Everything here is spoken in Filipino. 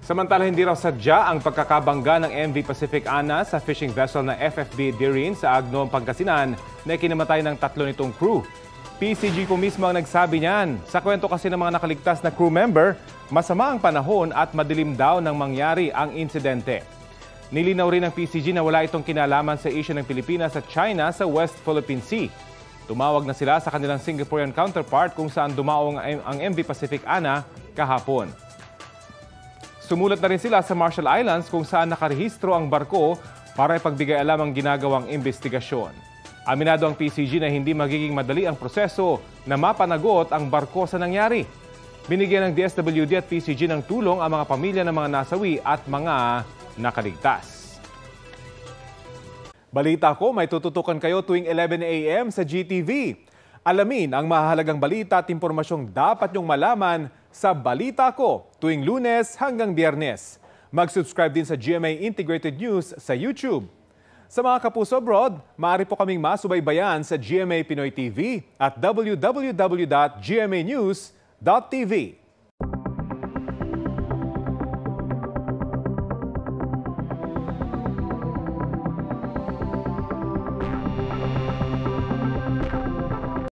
Samantala, hindi raw sadya ang pagkakabangga ng MV Pacific Ana sa fishing vessel na FFB Dirin sa Agnoong, Pangasinan na kinamatay ng 3 nitong crew. PCG po mismo ang nagsabi niyan. Sa kwento kasi ng mga nakaligtas na crew member, masama ang panahon at madilim daw nang mangyari ang insidente. Nilinaw rin ng PCG na wala itong kinalaman sa issue ng Pilipinas at China sa West Philippine Sea. Tumawag na sila sa kanilang Singaporean counterpart kung saan dumaong ang MV Pacific Ana kahapon. Sumulat na rin sila sa Marshall Islands kung saan nakarehistro ang barko para ipagbigay alam ang ginagawang investigasyon. Aminado ang PCG na hindi magiging madali ang proseso na mapanagot ang barko sa nangyari. Binigyan ng DSWD at PCG ng tulong ang mga pamilya ng mga nasawi at mga nakaligtas. Balita ko, may tututukan kayo tuwing 11 a.m. sa GTV. Alamin ang mahalagang balita at impormasyong dapat niyong malaman sa Balita Ko tuwing Lunes hanggang Biyernes. Mag-subscribe din sa GMA Integrated News sa YouTube. Sa mga kapuso abroad, maaari po kaming masubaybayan sa GMA Pinoy TV at www.gmanews.tv.